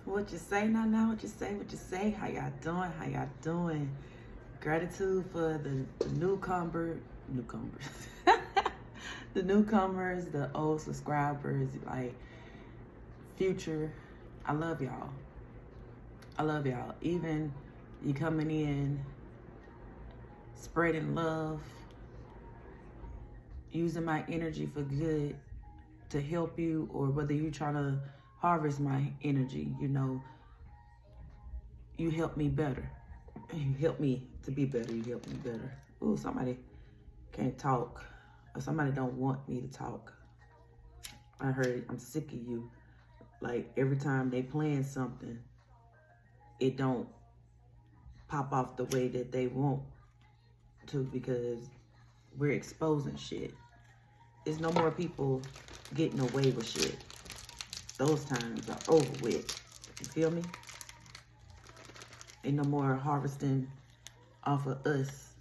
What you say now, what you say, how y'all doing? Gratitude for the newcomers, the newcomers, the old subscribers, like future. I love y'all. I love y'all. Even you coming in, spreading love, using my energy for good to help you, or whether you trying to harvest my energy, you help me better. You help me to be better. You help me better. Ooh, somebody can't talk, or somebody don't want me to talk. I heard, I'm sick of you. Like every time they playing something, it don't pop off the way that they want to, because we're exposing shit. There's no more people getting away with shit. Those times are over with. You feel me? Ain't no more harvesting off of us,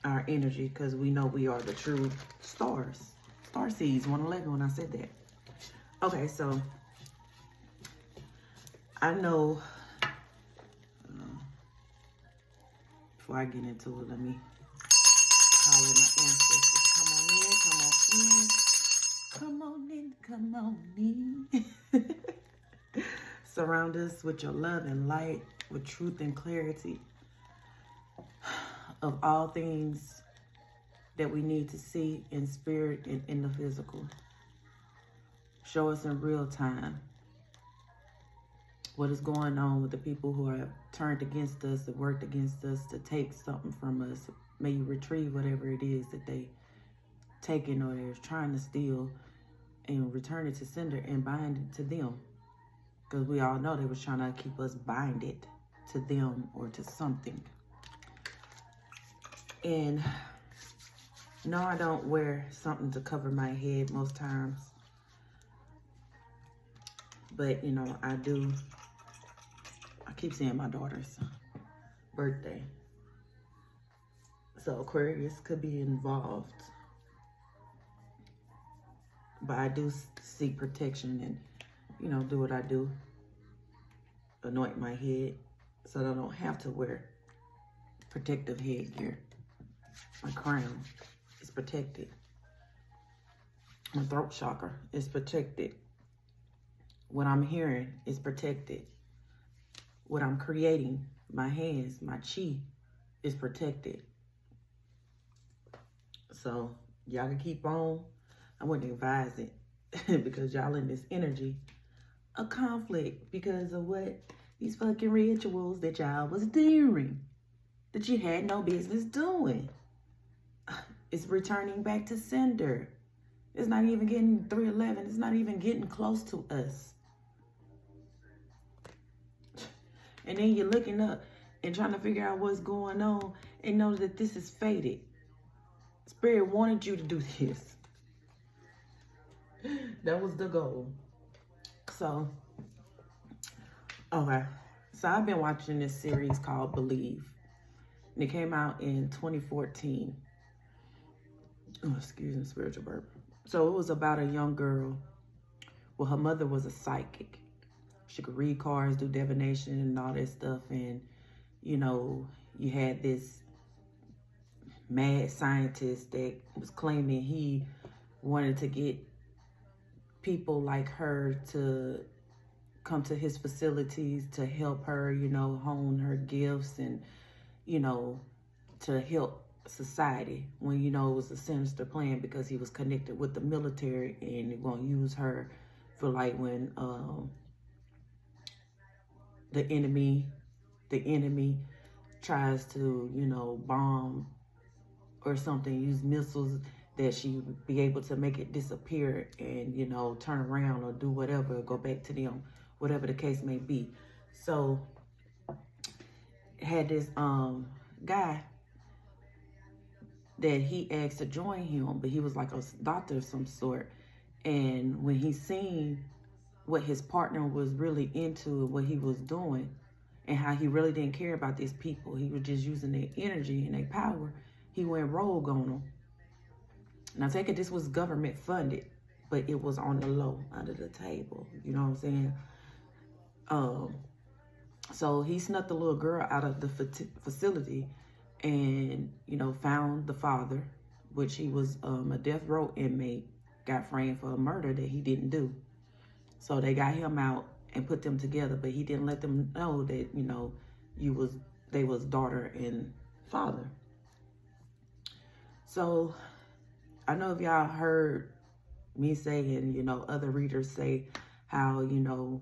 our energy, because we know we are the true stars. Star seeds, 111 when I said that. Okay, so I know, before I get into it, let me call in my ancestors. Come on in. Come on in. Surround us with your love and light, with truth and clarity of all things that we need to see in spirit and in the physical. Show us in real time what is going on with the people who have turned against us, that worked against us, to take something from us. May you retrieve whatever it is that they taken or they're trying to steal, and return it to sender and bind it to them. Because we all know they was trying to keep us binded to them or to something. And no, I don't wear something to cover my head most times. But, I do. I keep saying my daughter's birthday. So Aquarius could be involved. But I do seek protection and, do what I do. Anoint my head so that I don't have to wear protective headgear. My crown is protected. My throat chakra is protected. What I'm hearing is protected. What I'm creating, my hands, my chi, is protected. So y'all can keep on. I wouldn't advise it because y'all in this energy of conflict because of what these fucking rituals that y'all was doing that you had no business doing. It's returning back to sender. It's not even getting 311. It's not even getting close to us. And then you're looking up and trying to figure out what's going on and know that this is fated. Spirit wanted you to do this. That was the goal. So, okay. So I've been watching this series called Believe. And it came out in 2014. Oh, excuse me, spiritual burp. So it was about a young girl. Well, her mother was a psychic. She could read cards, do divination and all that stuff. And, you had this mad scientist that was claiming he wanted to get people like her to come to his facilities to help her, hone her gifts and, to help society, when, it was a sinister plan because he was connected with the military and they're going to use her for like when the enemy tries to, bomb or something, use missiles, that she would be able to make it disappear and, turn around or do whatever, go back to them, whatever the case may be. So had this guy that he asked to join him, but he was like a doctor of some sort. And when he seen what his partner was really into, what he was doing, and how he really didn't care about these people, he was just using their energy and their power, he went rogue on them. Now take it, this was government funded, but it was on the low under the table. You know what I'm saying? So he snuck the little girl out of the facility and, you know, found the father, which he was a death row inmate, got framed for a murder that he didn't do. So they got him out and put them together, but he didn't let them know that, you know, they was daughter and father. So I know if y'all heard me say, and, you know, other readers say how, you know,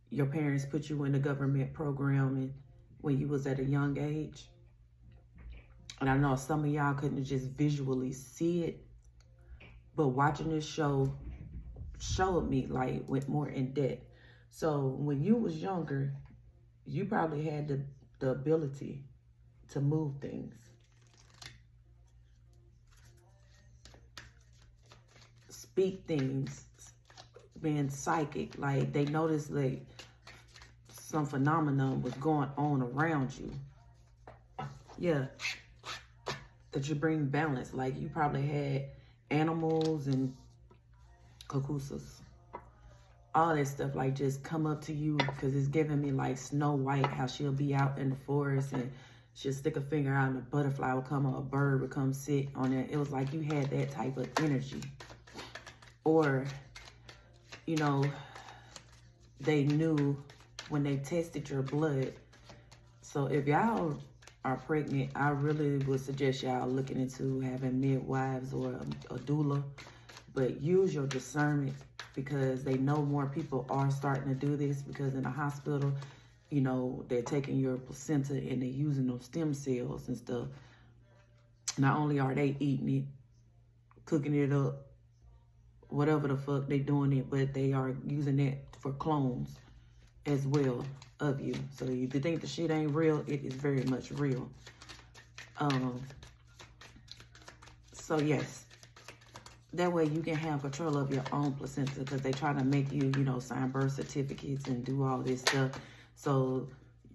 your parents put you in a government program and when you was at a young age. And I know some of y'all couldn't just visually see it, but watching this show showed me, like, went more in depth. So when you was younger, you probably had the ability to move things. Speak things, being psychic. Like, they noticed like some phenomenon was going on around you. Yeah. That you bring balance. Like, you probably had animals and cuckoos, all that stuff, like, just come up to you, because it's giving me like Snow White, how she'll be out in the forest and she'll stick a finger out and a butterfly will come, or a bird would come sit on it. It was like you had that type of energy. Or, you know, they knew when they tested your blood. So if y'all are pregnant, I really would suggest y'all looking into having midwives or a doula, but use your discernment, because they know more people are starting to do this, because in the hospital, you know, they're taking your placenta and they're using those stem cells and stuff. Not only are they eating it, cooking it up, whatever the fuck they doing it, but they are using it for clones as well of you. So if you think the shit ain't real, it is very much real. So yes, that way you can have control of your own placenta, because they try to make you, you know, sign birth certificates and do all this stuff. So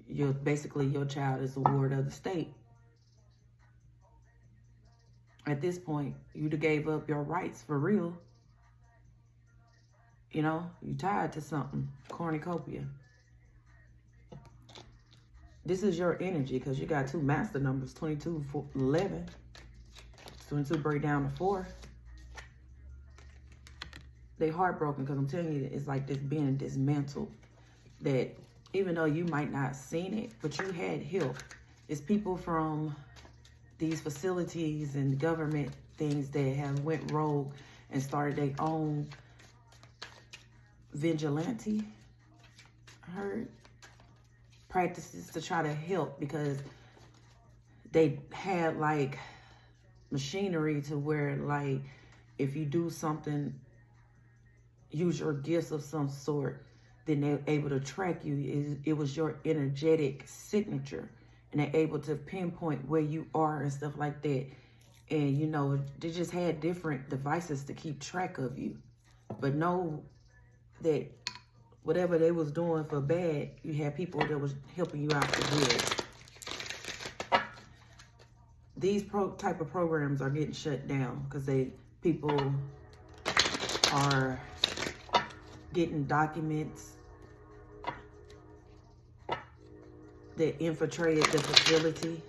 you're basically, your child is a ward of the state. At this point, you gave up your rights for real. You know, you tied to something, cornucopia. This is your energy, because you got two master numbers, 22, 11. 22 break down to 4. They heartbroken, because I'm telling you, it's like this being dismantled. That even though you might not seen it, but you had help. It's people from these facilities and government things that have went rogue and started their own vigilante, I heard, practices to try to help, because they had like machinery to where, like, if you do something, use your gifts of some sort, then they're able to track you. It was your energetic signature, and they're able to pinpoint where you are and stuff like that. And, you know, they just had different devices to keep track of you. But know that whatever they was doing for bad, you had people that was helping you out for good. These type of programs are getting shut down, because people are getting documents that infiltrated the facility,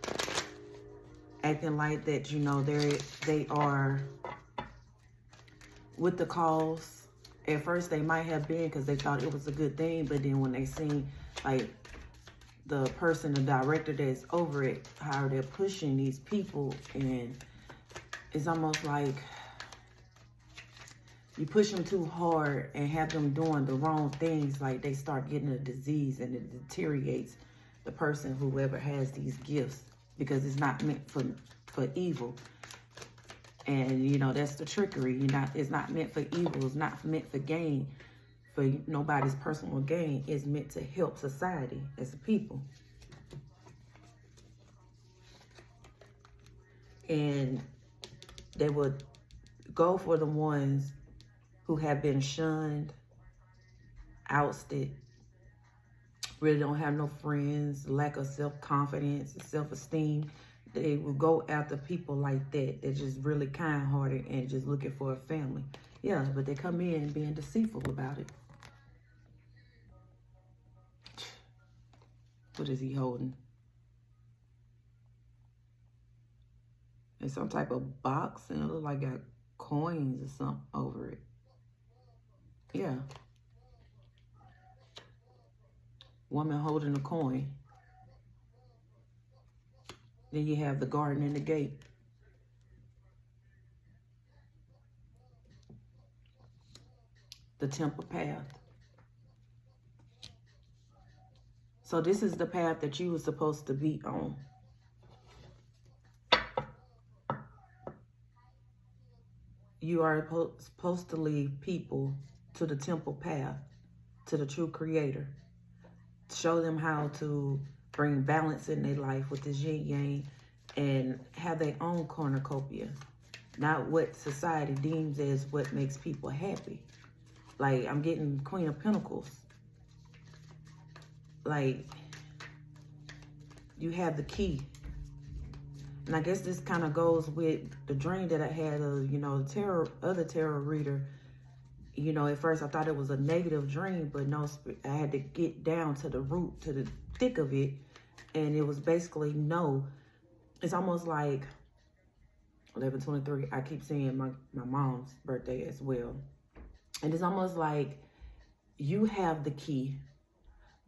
acting like that, you know, they are with the cause. At first they might have been, because they thought it was a good thing, but then when they seen, like, the person, the director that's over it, how they're pushing these people, and it's almost like you push them too hard and have them doing the wrong things, like they start getting a disease, and it deteriorates the person, whoever has these gifts, because it's not meant for evil. And, you know, that's the trickery. It's not meant for evil. It's not meant for gain, for nobody's personal gain. It's meant to help society as a people. And they would go for the ones who have been shunned, ousted, really don't have no friends, lack of self-confidence, self-esteem. They will go after people like that. They're just really kind-hearted and just looking for a family. Yeah, but they come in being deceitful about it. What is he holding? It's some type of box, and it looks like got coins or something over it. Yeah. Woman holding a coin. Then you have the garden and the gate. The temple path. So this is the path that you were supposed to be on. You are supposed to lead people to the temple path, to the true creator. Show them how to bring balance in their life with this yin yang and have their own cornucopia. Not what society deems as what makes people happy. Like, I'm getting Queen of Pentacles. Like, you have the key. And I guess this kind of goes with the dream that I had of, you know, other tarot reader. You know, at first I thought it was a negative dream, but no, I had to get down to the root, to the thick of it. And it was basically no. It's almost like 11/23. I keep seeing my mom's birthday as well. And it's almost like you have the key,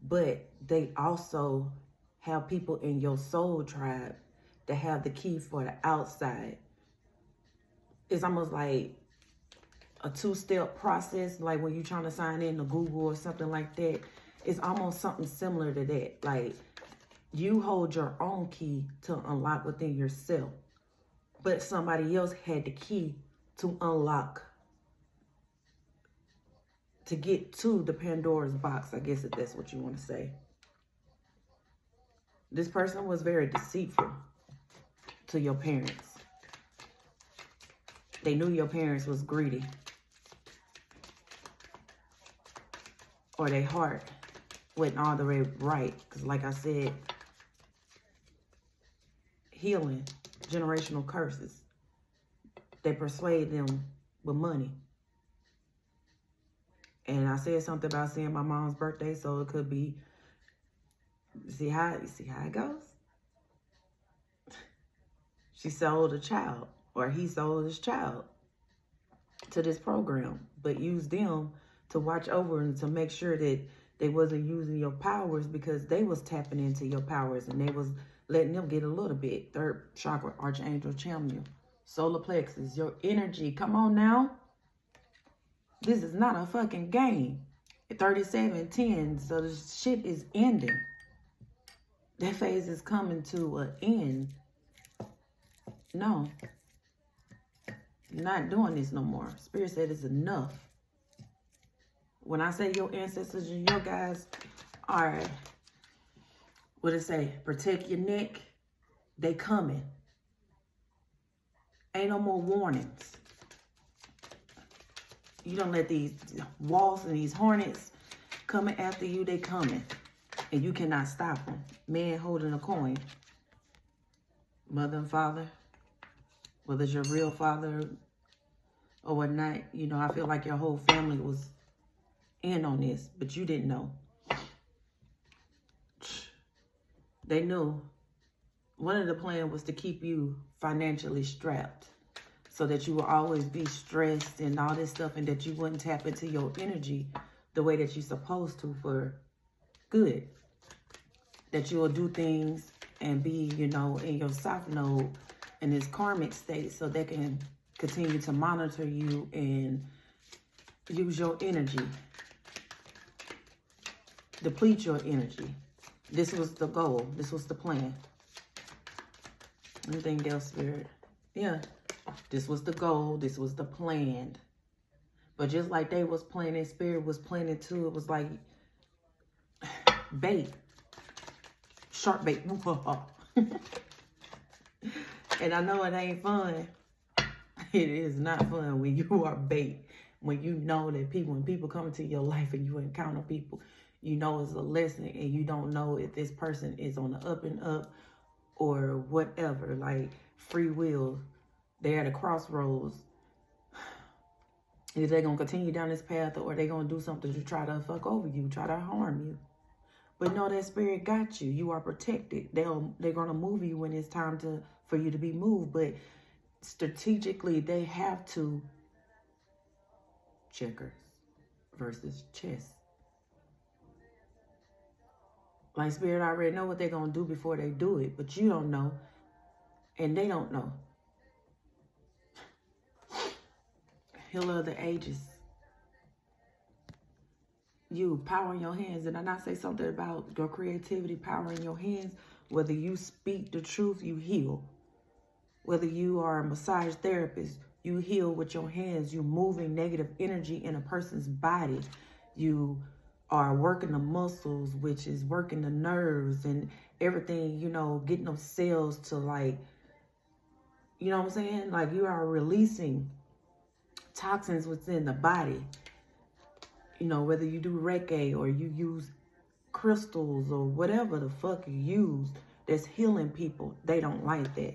but they also have people in your soul tribe that have the key for the outside. It's almost like a two-step process, like when you're trying to sign in to Google or something like that. It's almost something similar to that. Like, you hold your own key to unlock within yourself, but somebody else had the key to unlock, to get to the Pandora's box, I guess if that's what you want to say. This person was very deceitful to your parents. They knew your parents was greedy, or their heart wasn't all the way right. Because like I said, healing generational curses. They persuade them with money. And I said something about seeing my mom's birthday, so it could be, you see how it goes? She sold a child, or he sold his child to this program, but used them to watch over and to make sure that they wasn't using your powers, because they was tapping into your powers and they was letting them get a little bit. Third chakra, Archangel Chamuel, solar plexus, your energy. Come on now. This is not a fucking game. 37:10, so this shit is ending. That phase is coming to an end. No. You're not doing this no more. Spirit said it's enough. When I say your ancestors and your guys are, what it say? Protect your neck. They coming. Ain't no more warnings. You don't let these wasps and these hornets coming after you. They coming. And you cannot stop them. Man holding a coin. Mother and father. Whether it's your real father or whatnot. You know, I feel like your whole family was in on this, but you didn't know. They knew. One of the plans was to keep you financially strapped, so that you will always be stressed and all this stuff, and that you wouldn't tap into your energy the way that you're supposed to for good. That you will do things and be, you know, in your south node in this karmic state, so they can continue to monitor you and use your energy. Deplete your energy. This was the goal. This was the plan. Anything else, Spirit? Yeah. This was the goal. This was the plan. But just like they was planning, Spirit was planning too. It was like bait. Shark bait. And I know it ain't fun. It is not fun when you are bait. When you know that when people come into your life and you encounter people, you know it's a lesson, and you don't know if this person is on the up and up or whatever. Like free will. They're at a crossroads. Either they're going to continue down this path or they're going to do something to try to fuck over you, try to harm you. But no, that spirit got you. You are protected. They're going to move you when it's time for you to be moved. But strategically, they have to checkers versus chess. Like spirit already know what they're going to do before they do it. But you don't know. And they don't know. Healer of the ages. You, power in your hands. Did I not say something about your creativity, power in your hands? Whether you speak the truth, you heal. Whether you are a massage therapist, you heal with your hands. You're moving negative energy in a person's body. You are working the muscles, which is working the nerves and everything, you know, getting those cells to like, you know what I'm saying? Like you are releasing toxins within the body. You know, whether you do Reiki or you use crystals or whatever the fuck you use that's healing people, they don't like that.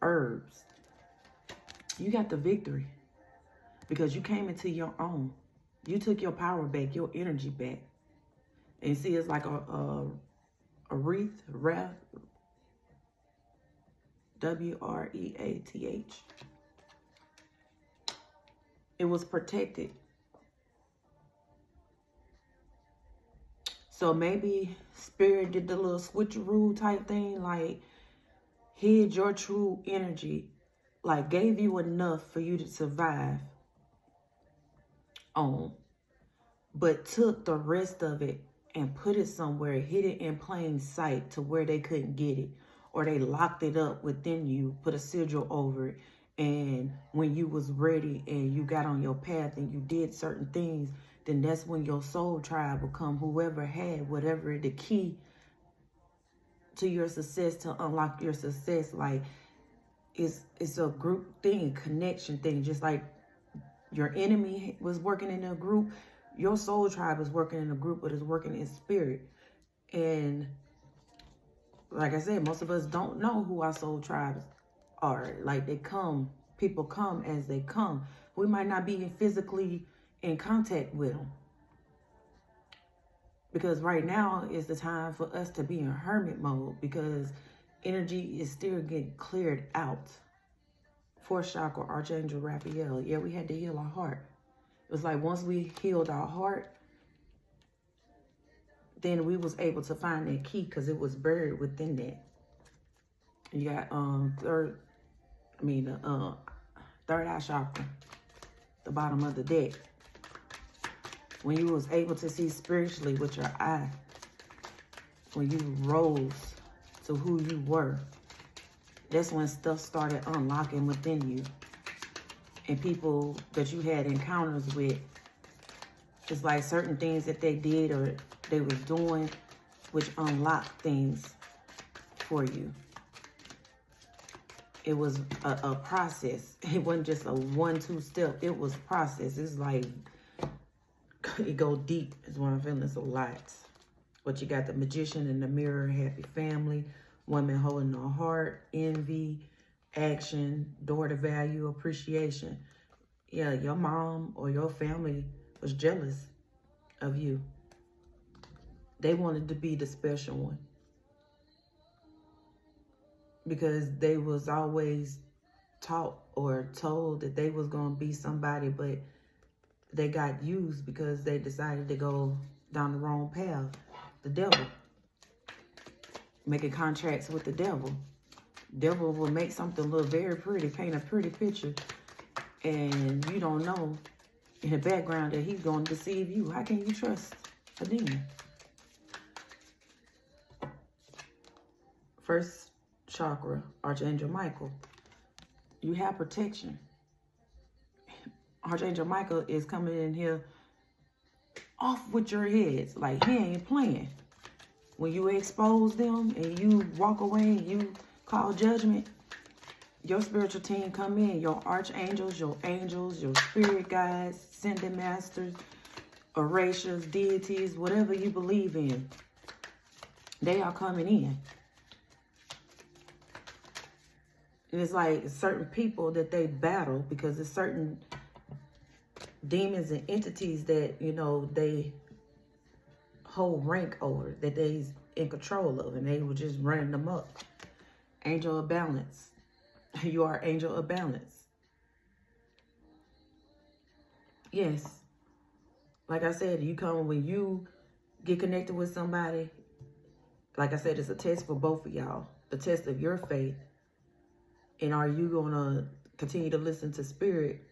Herbs. You got the victory because you came into your own. You took your power back, your energy back. And see, it's like a wreath, W-R-E-A-T-H. It was protected. So maybe spirit did the little switcheroo type thing, like hid your true energy, like gave you enough for you to survive on, but took the rest of it and put it somewhere, hid it in plain sight to where they couldn't get it, or they locked it up within you, put a sigil over it, and when you was ready and you got on your path and you did certain things, then that's when your soul tribe will come, whoever had whatever the key to your success, to unlock your success. Like it's a group thing, connection thing. Just like your enemy was working in a group, your soul tribe is working in a group, but is working in spirit. And like I said, most of us don't know who our soul tribes are. Like they come, people come as they come. We might not be physically in contact with them. Because right now is the time for us to be in hermit mode because energy is still getting cleared out. Fourth chakra, Archangel Raphael. Yeah, we had to heal our heart. It was like once we healed our heart, then we was able to find that key because it was buried within that. You got third eye chakra, the bottom of the deck. When you was able to see spiritually with your eye, when you rose to who you were, that's when stuff started unlocking within you. And people that you had encounters with, it's like certain things that they did or they was doing, which unlocked things for you. It was a process. It wasn't just a 1-2 step. It was a process. It's like, it go deep is what I'm feeling. It's a lot. But you got the Magician in the Mirror, happy family, women holding their heart, envy, action, door to value, appreciation. Yeah, your mom or your family was jealous of you. They wanted to be the special one. Because they was always taught or told that they was going to be somebody, but they got used because they decided to go down the wrong path. The devil. Making contracts with the devil. Devil will make something look very pretty, paint a pretty picture, and you don't know in the background that he's going to deceive you. How can you trust a demon? First chakra, Archangel Michael. You have protection. Archangel Michael is coming in here off with your heads. Like, he ain't playing. When you expose them and you walk away and you call judgment, your spiritual team come in. Your archangels, your angels, your spirit guides, sending masters, erasures, deities, whatever you believe in. They are coming in. And it's like certain people that they battle because it's certain demons and entities that, you know, they hold rank over, that they's in control of, and they were just running them up. Angel of balance. You are angel of balance. Yes. Like I said, you come when you get connected with somebody. Like I said, it's a test for both of y'all. The test of your faith. And are you going to continue to listen to spirit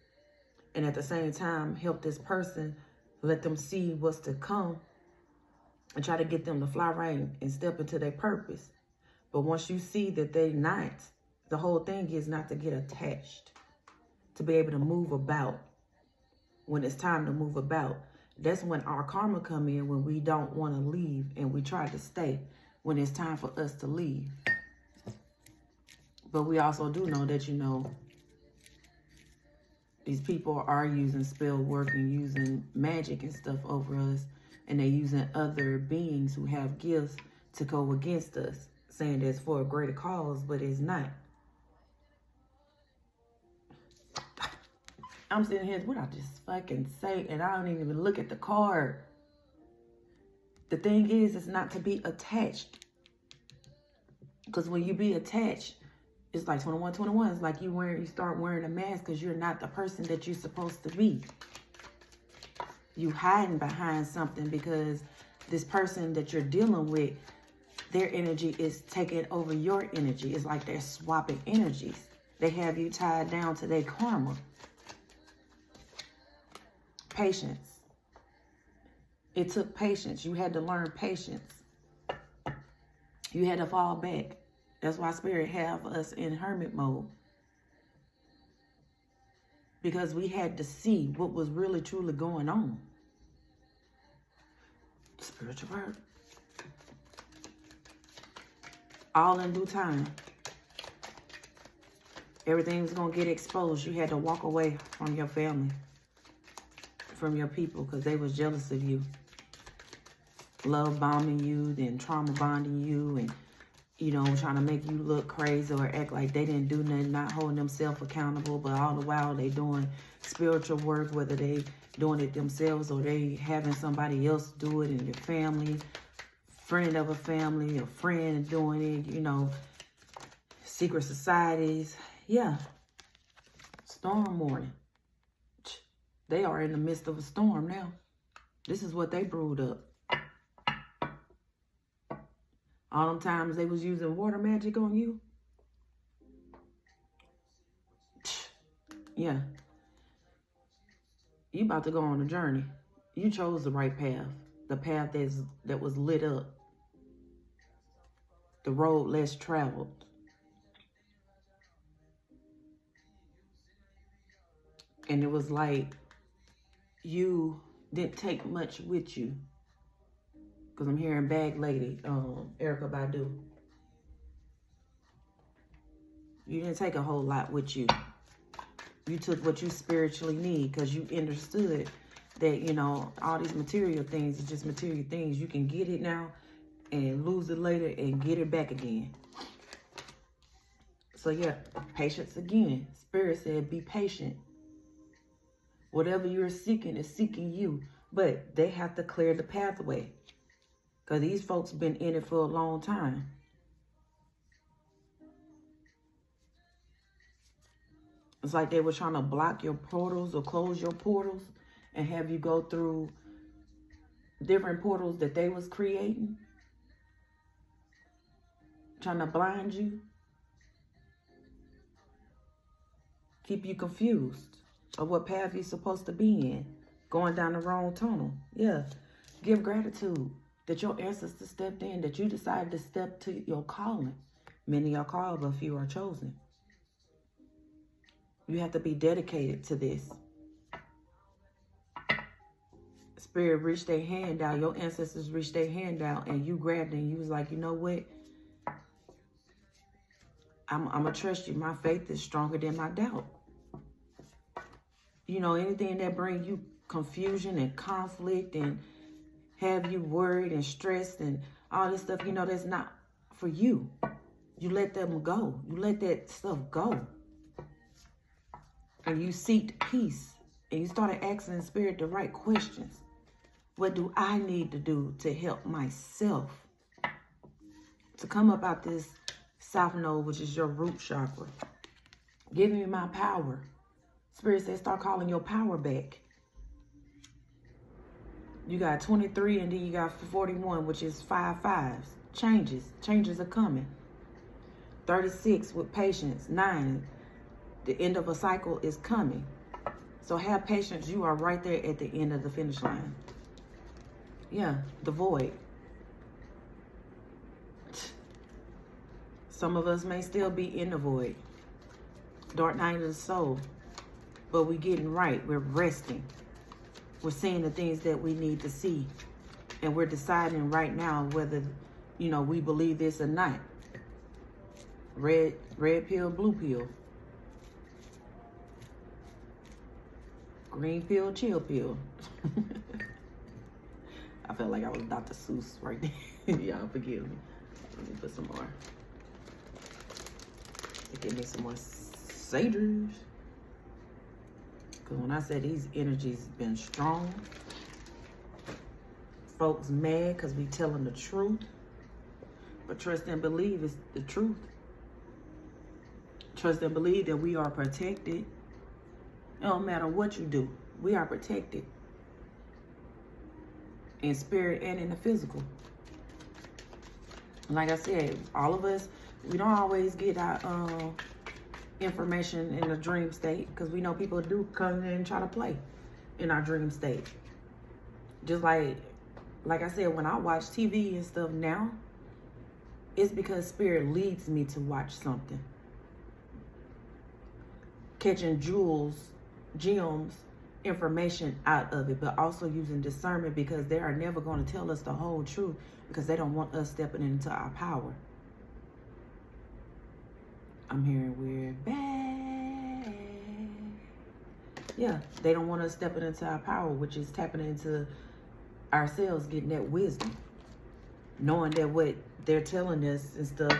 and at the same time help this person, let them see what's to come and try to get them to fly right and step into their purpose. But once you see that they're not, the whole thing is not to get attached, to be able to move about when it's time to move about. That's when our karma come in, when we don't want to leave and we try to stay when it's time for us to leave. But we also do know that, you know, these people are using spell work and using magic and stuff over us, and they're using other beings who have gifts to go against us, saying that it's for a greater cause, but it's not. I'm sitting here, what I just fucking say, and I don't even look at the card. The thing is, it's not to be attached. Because when you be attached, it's like 2121. It's like you start wearing a mask because you're not the person that you're supposed to be. You hiding behind something because this person that you're dealing with, their energy is taking over your energy. It's like they're swapping energies. They have you tied down to their karma. Patience. It took patience. You had to learn patience. You had to fall back. That's why Spirit have us in hermit mode. Because we had to see what was really truly going on. Spiritual work. All in due time. Everything was going to get exposed. You had to walk away from your family, from your people, because they was jealous of you. Love bombing you, then trauma bonding you, and, you know, trying to make you look crazy or act like they didn't do nothing, not holding themselves accountable, but all the while they doing spiritual work, whether they doing it themselves or they having somebody else do it in your family, friend of a family, a friend doing it, you know, secret societies. Yeah. Storm warning. They are in the midst of a storm now. This is what they brewed up. All them times they was using water magic on you. Yeah. You about to go on a journey. You chose the right path. The path that was lit up. The road less traveled. And it was like you didn't take much with you. Because I'm hearing Bag Lady, Erykah Badu. You didn't take a whole lot with you. You took what you spiritually need because you understood that, you know, all these material things is just material things. You can get it now and lose it later and get it back again. So, yeah, patience again. Spirit said be patient. Whatever you're seeking is seeking you. But they have to clear the pathway. Because these folks been in it for a long time. It's like they were trying to block your portals or close your portals and have you go through different portals that they was creating. Trying to blind you. Keep you confused of what path you're supposed to be in. Going down the wrong tunnel. Yeah. Give gratitude that your ancestors stepped in, that you decided to step to your calling. Many are called, but few are chosen. You have to be dedicated to this. Spirit reached their hand out. Your ancestors reached their hand out, and you grabbed it, and you was like, you know what? I'm going to trust you. My faith is stronger than my doubt. You know, anything that brings you confusion and conflict and have you worried and stressed and all this stuff, you know, that's not for you. You let them go. You let that stuff go. And you seek peace And you started asking the Spirit the right questions. What do I need to do to help myself to come up out this south node, which is your root chakra? Give me my power. Spirit says start calling your power back. You got 23 and then you got 41, which is 5 fives. Changes are coming. 36 with patience. 9, the end of a cycle is coming. So have patience. You are right there at the end of the finish line. Yeah, the void. Some of us may still be in the void. Dark night of the soul. But we're getting right. We're resting. We're seeing the things that we need to see. And we're deciding right now whether, you know, we believe this or not. Red pill, blue pill. Green pill, chill pill. I felt like I was Dr. Seuss right there. Y'all forgive me. Let me put some more. Give me some more sages. Because when I said these energies been strong, folks mad because we telling the truth. But trust and believe is the truth. Trust and believe that we are protected. It don't matter what you do. We are protected. In spirit and in the physical. Like I said, all of us, we don't always get our information in a dream state, because we know people do come in and try to play in our dream state. Just like I said, when I watch TV and stuff now, it's because spirit leads me to watch something. Catching gems, information out of it, but also using discernment, because they are never going to tell us the whole truth, because they don't want us stepping into our power. I'm hearing we're back. Yeah, they don't want us stepping into our power, which is tapping into ourselves, getting that wisdom, knowing that what they're telling us and stuff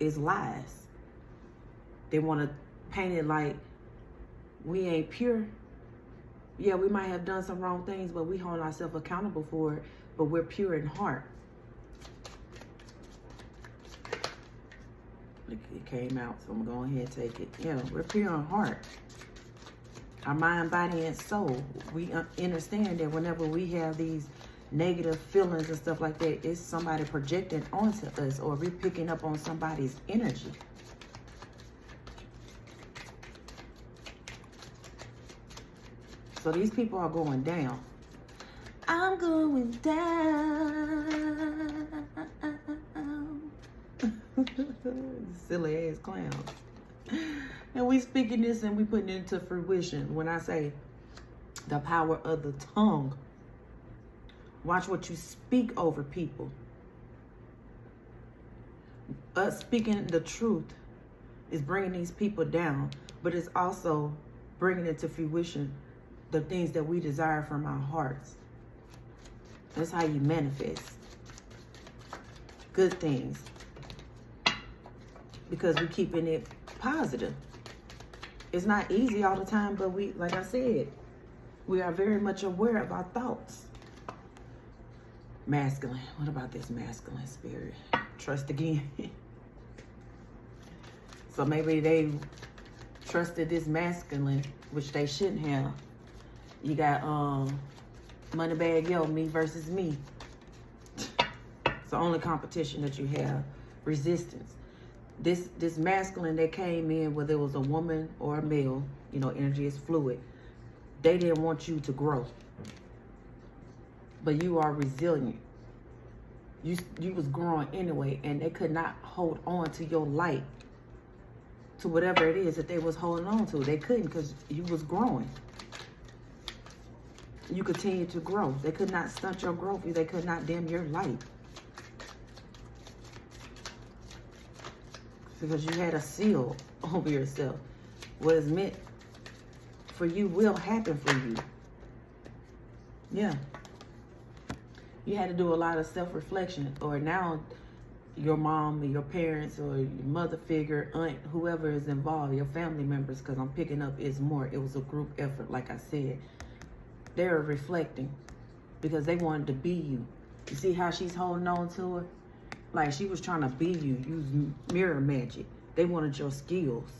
is lies. They want to paint it like we ain't pure. Yeah, we might have done some wrong things, but we hold ourselves accountable for it, but we're pure in heart. It came out, so I'm going to go ahead and take it. Yeah, we're pure in heart. Our mind, body, and soul. We understand that whenever we have these negative feelings and stuff like that, it's somebody projecting onto us, or we're picking up on somebody's energy. So these people are going down. I'm going down. Silly ass clowns. And we speaking this and we putting it into fruition. When I say the power of the tongue, watch what you speak over people. Us speaking the truth is bringing these people down, but it's also bringing into fruition the things that we desire from our hearts. That's how you manifest good things, because we're keeping it positive. It's not easy all the time, but we, like I said, we are very much aware of our thoughts. Masculine. What about this masculine spirit? Trust again. So maybe they trusted this masculine, which they shouldn't have. You got money bag yo, me versus me. It's the only competition that you have. Resistance. This masculine that came in, whether it was a woman or a male, you know, energy is fluid. They didn't want you to grow. But you are resilient. You was growing anyway, and they could not hold on to your light, to whatever it is that they was holding on to. They couldn't, because you was growing. You continue to grow. They could not stunt your growth. They could not dim your light. Because you had a seal over yourself. What is meant for you will happen for you. Yeah. You had to do a lot of self-reflection. Or now your mom or your parents or your mother figure, aunt, whoever is involved, your family members, because I'm picking up is more. It was a group effort, like I said. They're reflecting because they wanted to be you. You see how she's holding on to it? Like she was trying to be you, use mirror magic. They wanted your skills.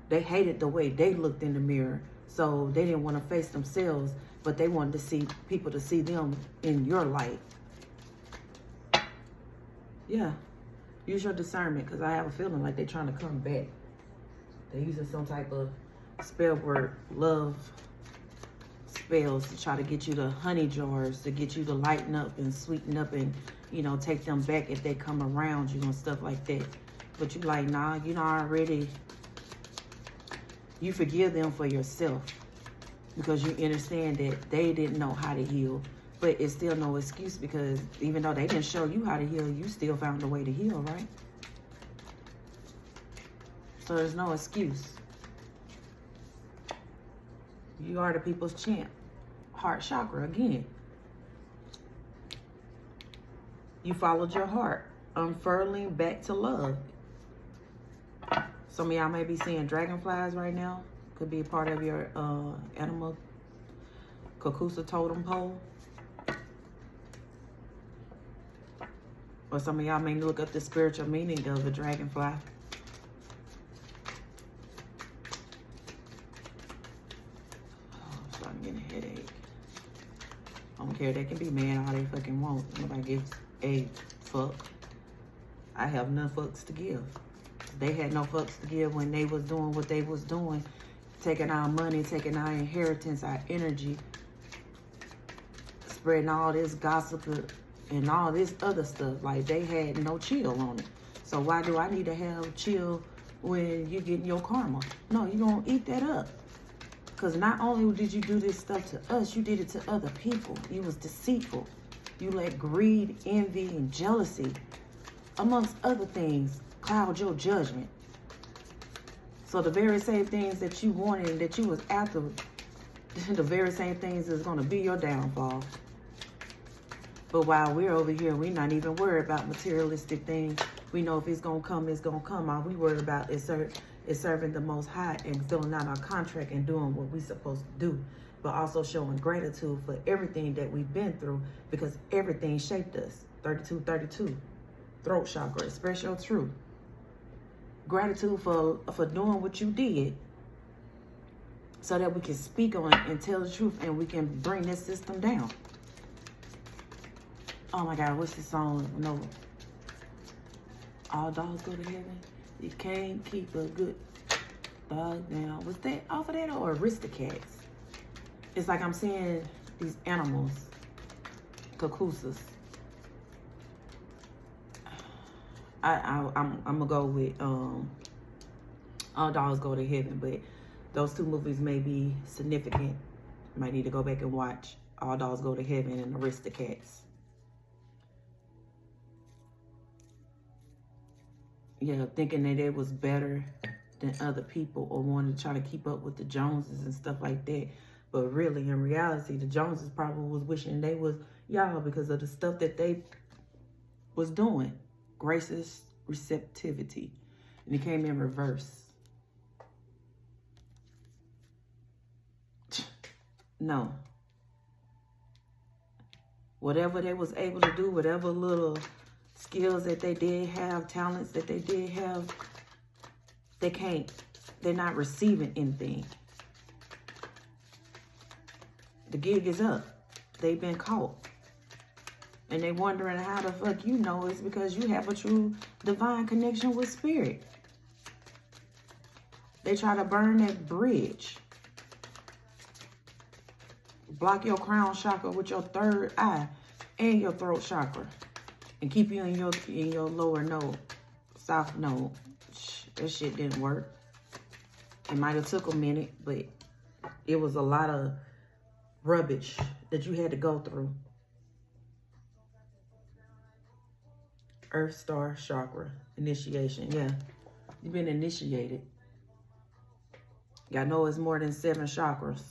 They hated the way they looked in the mirror, so they didn't want to face themselves, but they wanted to see people to see them in your light. Yeah, use your discernment, because I have a feeling like they're trying to come back. They're using some type of spell word, love spells to try to get you to honey jars, to get you to lighten up and sweeten up and, you know, take them back if they come around you and stuff like that. But you like, nah, you know, already, you forgive them for yourself because you understand that they didn't know how to heal. But it's still no excuse, because even though they didn't show you how to heal, you still found a way to heal, right? So there's no excuse. You are the people's champ. Heart chakra again. You followed your heart, unfurling back to love. Some of y'all may be seeing dragonflies right now. Could be a part of your animal Kakusa totem pole. Or some of y'all may look up the spiritual meaning of a dragonfly. Oh, I'm starting to get a headache. I don't care. They can be mad all they fucking want. Nobody gives a fuck. I have none fucks to give. They had no fucks to give when they was doing what they was doing. Taking our money, taking our inheritance, our energy. Spreading all this gossip and all this other stuff. Like, they had no chill on it. So why do I need to have chill when you getting your karma? No, you gonna eat that up. Because not only did you do this stuff to us, you did it to other people. You was deceitful. You let greed, envy, and jealousy, amongst other things, cloud your judgment. So the very same things that you wanted, that you was after, the very same things is gonna be your downfall. But while we're over here, we're not even worried about materialistic things. We know if it's going to come, it's going to come. All we worry about is serving the Most High and filling out our contract and doing what we're supposed to do. But also showing gratitude for everything that we've been through, because everything shaped us. 3232. Throat chakra. Express your truth. Gratitude for doing what you did, so that we can speak on it and tell the truth, and we can bring this system down. Oh my God, what's the song? No. All dogs go to heaven. You can't keep a good dog down. Was that off of that or Aristocats? It's like I'm seeing these animals, Kakusas. I'm gonna go with All Dogs Go to Heaven, but those two movies may be significant. Might need to go back and watch All Dogs Go to Heaven and Aristocats. Yeah, thinking that it was better than other people, or wanting to try to keep up with the Joneses and stuff like that. But really, in reality, the Joneses probably was wishing they was y'all because of the stuff that they was doing. Gracious receptivity. And it came in reverse. No. Whatever they was able to do, whatever little skills that they did have, talents that they did have, they're not receiving anything. The gig is up. They've been caught. And they wondering how the fuck you know. It's because you have a true divine connection with spirit. They try to burn that bridge. Block your crown chakra with your third eye and your throat chakra. And keep you in your lower node, south node. That shit didn't work. It might have took a minute, but it was a lot of rubbish that you had to go through. Earth star chakra, initiation. Yeah, you've been initiated. Y'all know it's more than 7 chakras.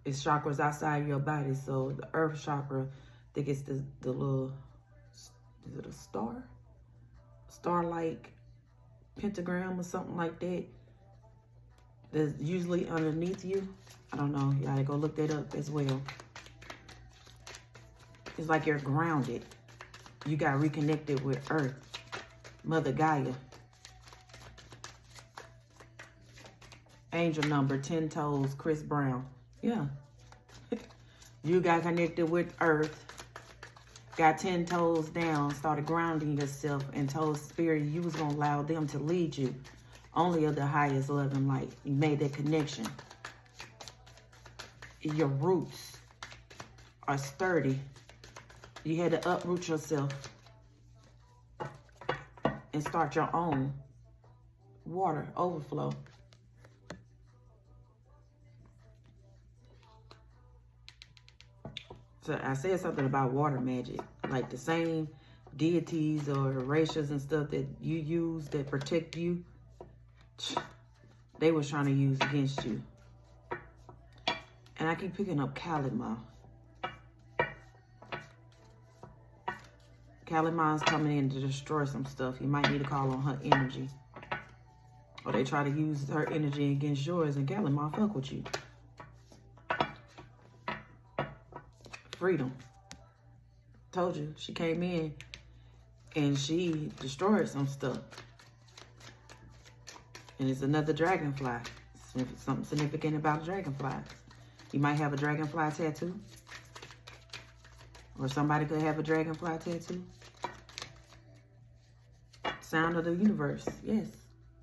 It's chakras outside your body. So the earth chakra, I think it's the little is it a star? Star-like pentagram or something like that. That's usually underneath you. I don't know. You gotta go look that up as well. It's like you're grounded. You got reconnected with Earth, Mother Gaia. Angel number 10 toes, Chris Brown. Yeah. You got connected with Earth. Got 10 toes down, started grounding yourself, and told Spirit you was going to allow them to lead you. Only of the highest love and light. You made that connection. Your roots are sturdy. You had to uproot yourself and start your own water overflow. So I said something about water magic, like the same deities or erasures and stuff that you use that protect you, they was trying to use against you. And I keep picking up Kalima. Kalima's coming in to destroy some stuff. You might need to call on her energy. Or they try to use her energy against yours, and Kalima fuck with you. Freedom. Told you, she came in and she destroyed some stuff. And it's another dragonfly. Something significant about a dragonfly. You might have a dragonfly tattoo. Or somebody could have a dragonfly tattoo. Sound of the universe. Yes.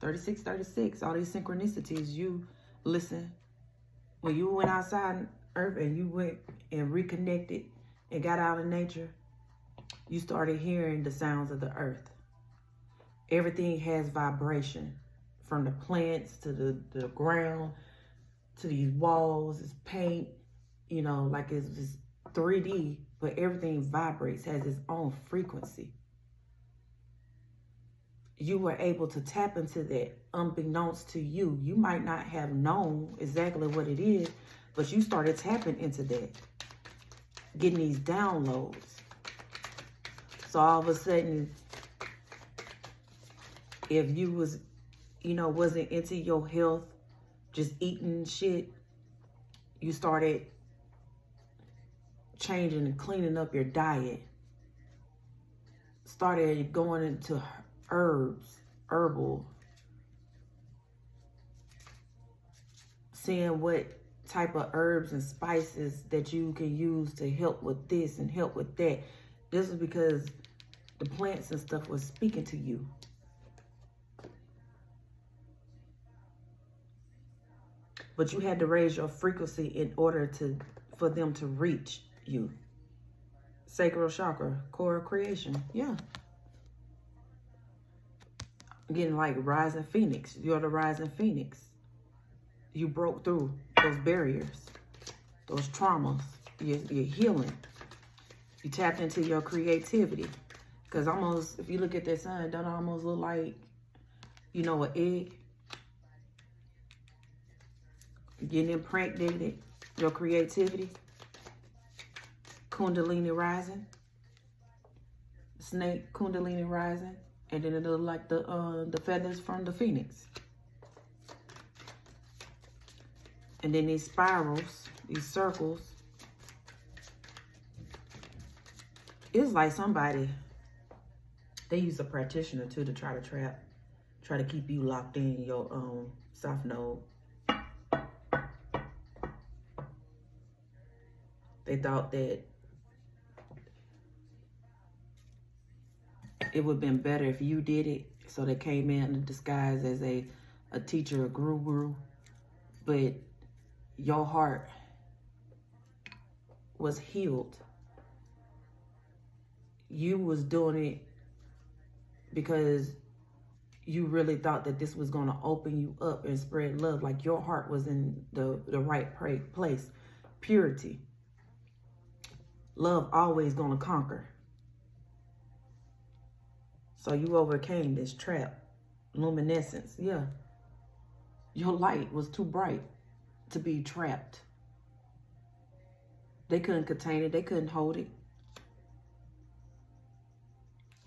3636. All these synchronicities. You listen. When you went outside Earth and you went and reconnected and got out in nature, you started hearing the sounds of the earth. Everything has vibration, from the plants to the ground to these walls. It's paint, you know, like it's just 3D, but everything vibrates, has its own frequency. You were able to tap into that unbeknownst to you. You might not have known exactly what it is, but you started tapping into that, getting these downloads. So all of a sudden, if you was, you know, wasn't into your health, just eating shit, you started changing and cleaning up your diet. Started going into herbs, herbal. Seeing what type of herbs and spices that you can use to help with this and help with that. This is because the plants and stuff was speaking to you. But you had to raise your frequency in order for them to reach you. Sacral chakra, core of creation. Yeah. Getting like rising phoenix. You're the rising phoenix. You broke through those barriers, those traumas. You're healing. You tapped into your creativity. Because almost, if you look at that sun, it doesn't almost look like, you know, an egg. Getting impregnated, your creativity. Kundalini rising. Snake Kundalini rising. And then it look like the feathers from the phoenix. And then these spirals, these circles. It's like somebody, they use a practitioner too to try to keep you locked in your south node. They thought that it would have been better if you did it. So they came in disguised as a teacher, a guru. But your heart was healed. You was doing it because you really thought that this was going to open you up and spread love. Like your heart was in the right place. Purity. Love always going to conquer. So you overcame this trap. Luminescence. Yeah. Your light was too bright to be trapped. They couldn't contain it. They couldn't hold it.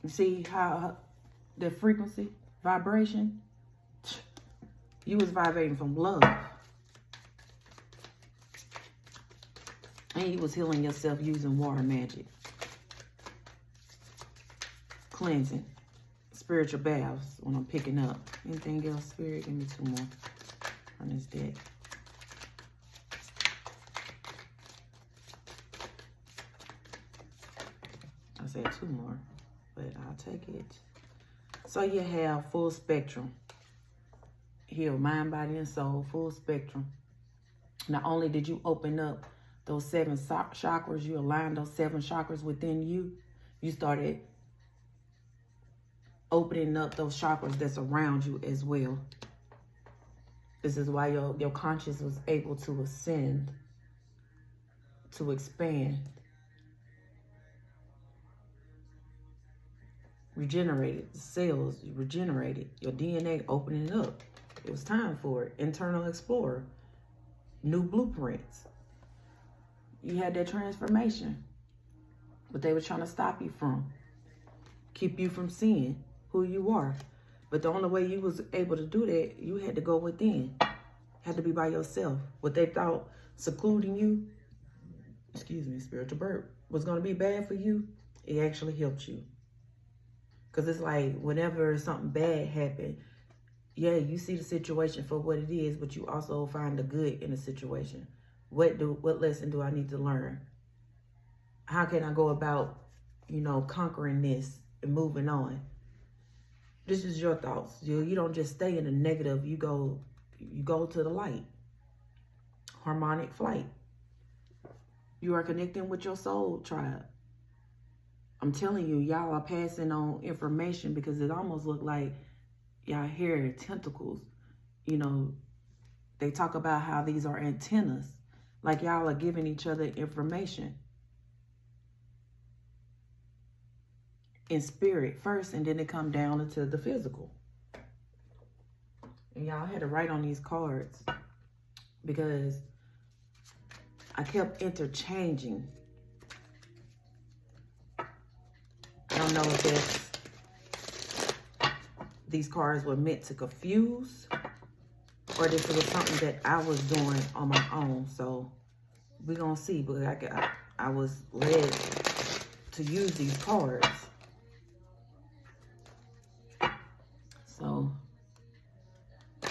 You see how the frequency, vibration, you was vibrating from love. And you was healing yourself using water magic. Cleansing. Spiritual baths when I'm picking up. Anything else, Spirit? Give me 2 more on this deck. I said 2 more, but I'll take it. So you have full spectrum. Heal mind, body, and soul. Full spectrum. Not only did you open up those 7 chakras, you aligned those 7 chakras within you. You started opening up those chakras that's around you as well. This is why your conscious was able to ascend, to expand, regenerated. The cells regenerated. Your DNA opening up. It was time for it. Internal explorer. New blueprints. You had that transformation. But they were trying to stop you from. Keep you from seeing who you are. But the only way you was able to do that, you had to go within. Had to be by yourself. What they thought secluding you, excuse me, spiritual burp, was going to be bad for you, it actually helped you. Because it's like whenever something bad happened, yeah, you see the situation for what it is, but you also find the good in the situation. What lesson do I need to learn? How can I go about, conquering this and moving on? This is your thoughts. You don't just stay in the negative. You go to the light. Harmonic flight. You are connecting with your soul tribe. I'm telling you, y'all are passing on information because it almost looked like y'all hear tentacles. They talk about how these are antennas. Like y'all are giving each other information. In spirit first, and then it come down into the physical. And y'all had to write on these cards because I kept interchanging. I don't know if these cards were meant to confuse or this was something that I was doing on my own. So we're going to see. But I was led to use these cards. So, I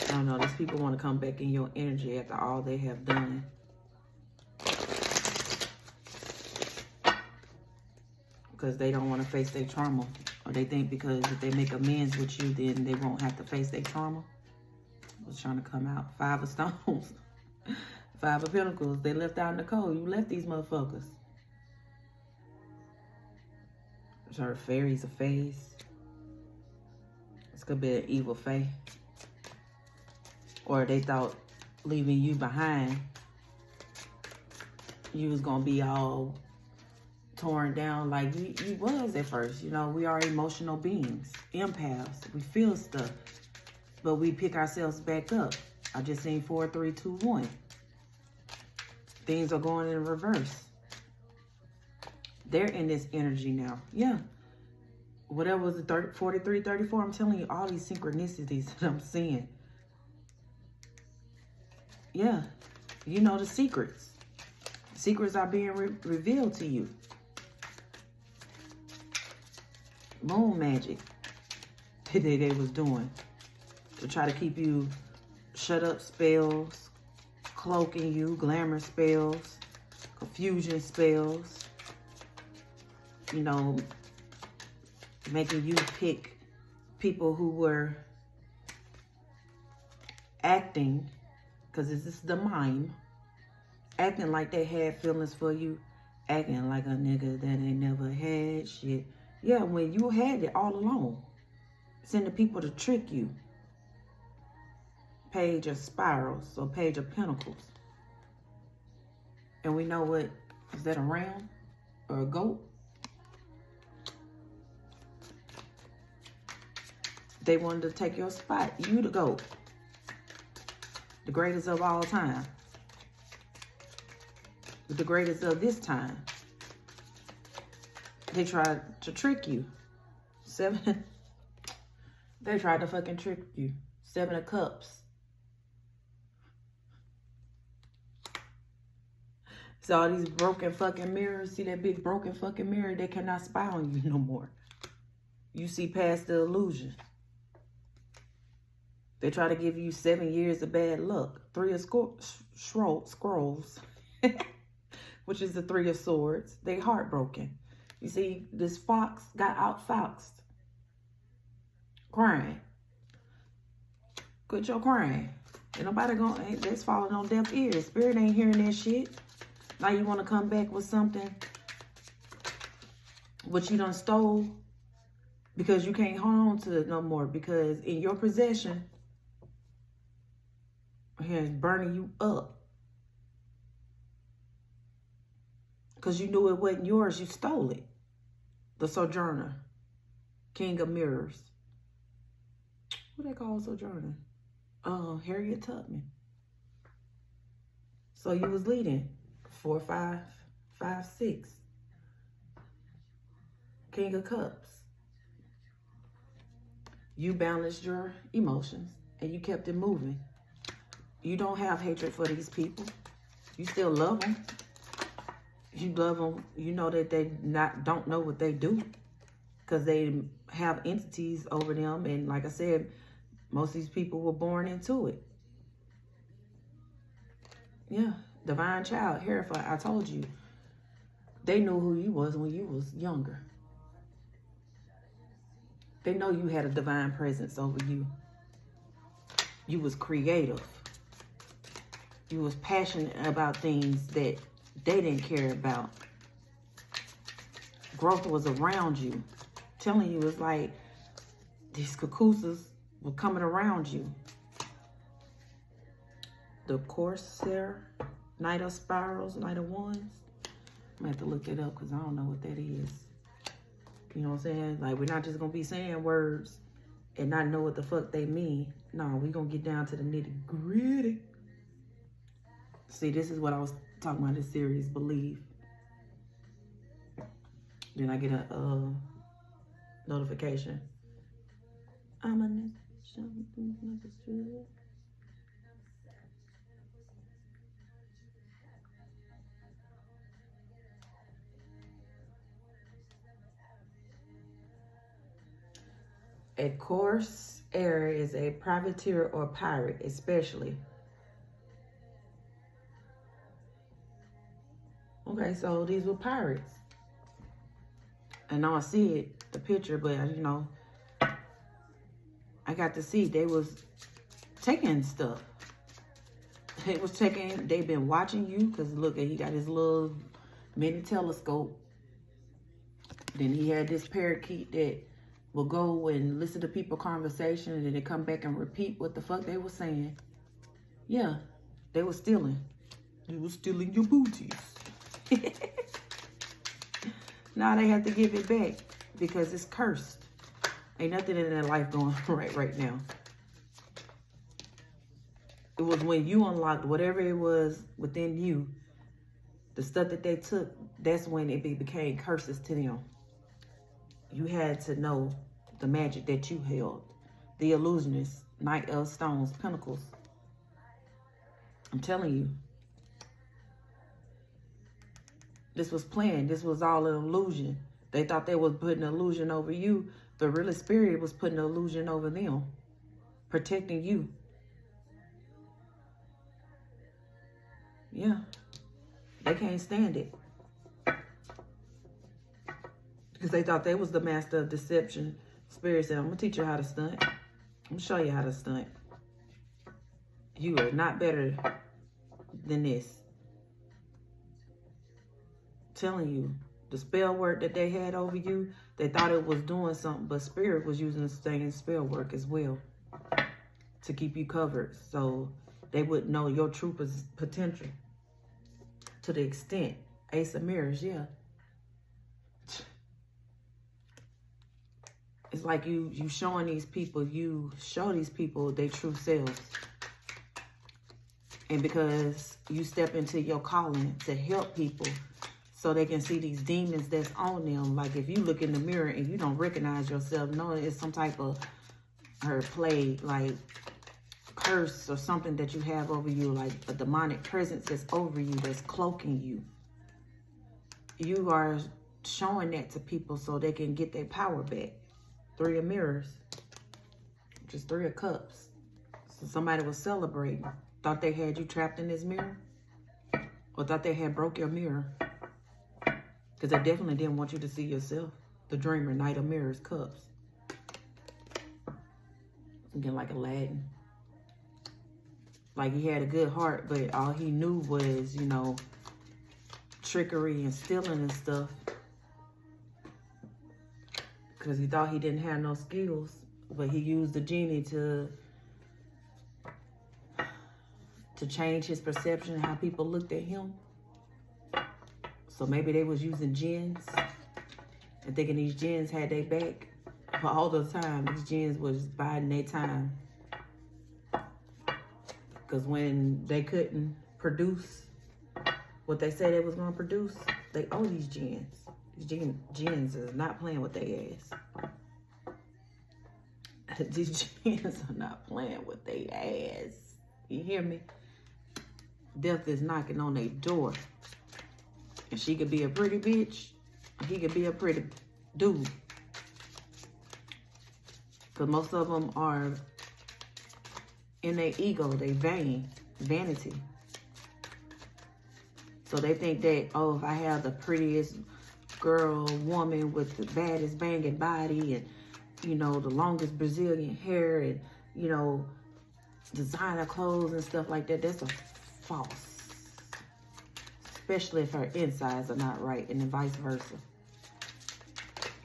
don't know. These people want to come back in your energy after all they have done. Because they don't want to face their trauma. Or they think because if they make amends with you, then they won't have to face their trauma. I was trying to come out. 5 of stones. 5 of pentacles. They left out in the cold. You left these motherfuckers. Sorry, fairies of phase. This could be an evil fae. Or they thought leaving you behind, you was going to be all torn down like you was at first. We are emotional beings, empaths. We feel stuff, but we pick ourselves back up. I just seen 4, 3, 2, 1. Things are going in reverse. They're in this energy now. Yeah. Whatever was the 43, 34, I'm telling you, all these synchronicities that I'm seeing. Yeah. The secrets. Secrets are being revealed to you. Moon magic that they was doing to try to keep you shut up spells, cloaking you, glamour spells, confusion spells, making you pick people who were acting, because this is the mind, acting like they had feelings for you, acting like a nigga that ain't never had shit. Yeah, when you had it all along. Sending people to trick you. Page of spirals, so Page of Pentacles. And we know what, is that a ram or a goat? They wanted to take your spot. You the goat. The greatest of all time. The greatest of this time. They tried to trick you. They tried to fucking trick you. 7 of Cups. So all these broken fucking mirrors, see that big broken fucking mirror, they cannot spy on you no more. You see past the illusion. They try to give you 7 years of bad luck. 3 of scrolls, which is the 3 of swords. They heartbroken. You see, this fox got outfoxed. Crying. Quit your crying. Ain't nobody gonna, that's falling on deaf ears. Spirit ain't hearing that shit. Now you want to come back with something what you done stole because you can't hold on to it no more, because in your possession is burning you up because you knew it wasn't yours. You stole it. The Sojourner, King of Mirrors. What they call Sojourner? Harriet Tubman. So you was leading 4, 5, 5, 6. King of Cups. You balanced your emotions and you kept it moving. You don't have hatred for these people. You still love them. You love them. You know that they don't know what they do because they have entities over them. And like I said, most of these people were born into it. Yeah. Divine child, Hereford, I told you. They knew who you was when you was younger. They know you had a divine presence over you. You was creative. You was passionate about things that they didn't care about. Growth was around you. Telling you, it's like these cuckoos were coming around you. The Corsair, Knight of Spirals, Knight of Wands. I'm gonna have to look it up because I don't know what that is. You know what I'm saying? Like, we're not just gonna be saying words and not know what the fuck they mean. No, we're gonna get down to the nitty gritty. See, this is what I was talking about in this series, Believe. Then I get a notification. A corsair is a privateer or pirate, especially. Okay, so these were pirates. And now I see it, the picture, but you know, I got to see they was taking stuff. It was taking, they've been watching you, because look, he got his little mini telescope. Then he had this parakeet that will go and listen to people's conversation, and then they come back and repeat what the fuck they were saying. Yeah, they were stealing. They were stealing your booties. Now they have to give it back because it's cursed. Ain't nothing in their life going right now. It was when you unlocked whatever it was within you, the stuff that they took, that's when it became curses to them. You had to know the magic that you held. The illusionist, Knight of Stones, Pentacles. I'm telling you. This was planned. This was all an illusion. They thought they was putting an illusion over you. The real spirit was putting an illusion over them. Protecting you. Yeah. They can't stand it. Because they thought they was the master of deception. Spirit said, I'm going to teach you how to stunt. I'm going to show you how to stunt. You are not better than this. Telling you, the spell work that they had over you, they thought it was doing something, but Spirit was using the same spell work as well to keep you covered, so they wouldn't know your true potential to the extent. Ace of Mirrors, yeah. It's like you showing these people, you show these people their true selves. And because you step into your calling to help people, so they can see these demons that's on them. Like if you look in the mirror and you don't recognize yourself, knowing it's some type of plague, like curse or something that you have over you, like a demonic presence that's over you, that's cloaking you. You are showing that to people so they can get their power back. 3 of mirrors, just 3 of cups. So somebody was celebrating, thought they had you trapped in this mirror, or thought they had broke your mirror, because they definitely didn't want you to see yourself. The dreamer, Knight of Mirrors, cups. Again, like Aladdin. Like he had a good heart, but all he knew was, you know, trickery and stealing and stuff. Because he thought he didn't have no skills. But he used the genie to change his perception of how people looked at him. So maybe they was using jinns and thinking these jinns had their back. But all the time, these jinns was biding their time. Because when they couldn't produce what they said they was going to produce, they owe these jinns. These jinns is not playing with their ass. These jinns are not playing with their ass. You hear me? Death is knocking on their door. And she could be a pretty bitch, or he could be a pretty dude. Because most of them are in their ego, they vanity. So they think that, oh, if I have the prettiest girl, woman with the baddest banging body and, you know, the longest Brazilian hair and, you know, designer clothes and stuff like that, that's a false. Especially if her insides are not right, and then vice versa.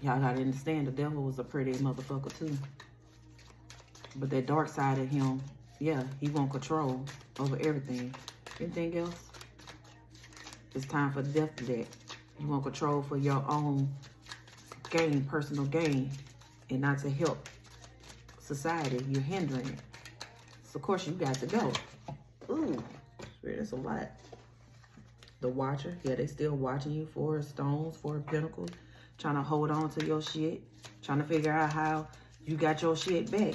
Y'all gotta understand, the devil was a pretty motherfucker too. But that dark side of him, yeah, he want control over everything. Anything else? It's time for death to that. You want control for your own gain, personal gain, and not to help society. You're hindering it. So, of course, you got to go. Ooh, that's a lot. The Watcher, yeah, they still watching you. 4 of Stones, 4 of Pentacles, trying to hold on to your shit, trying to figure out how you got your shit back,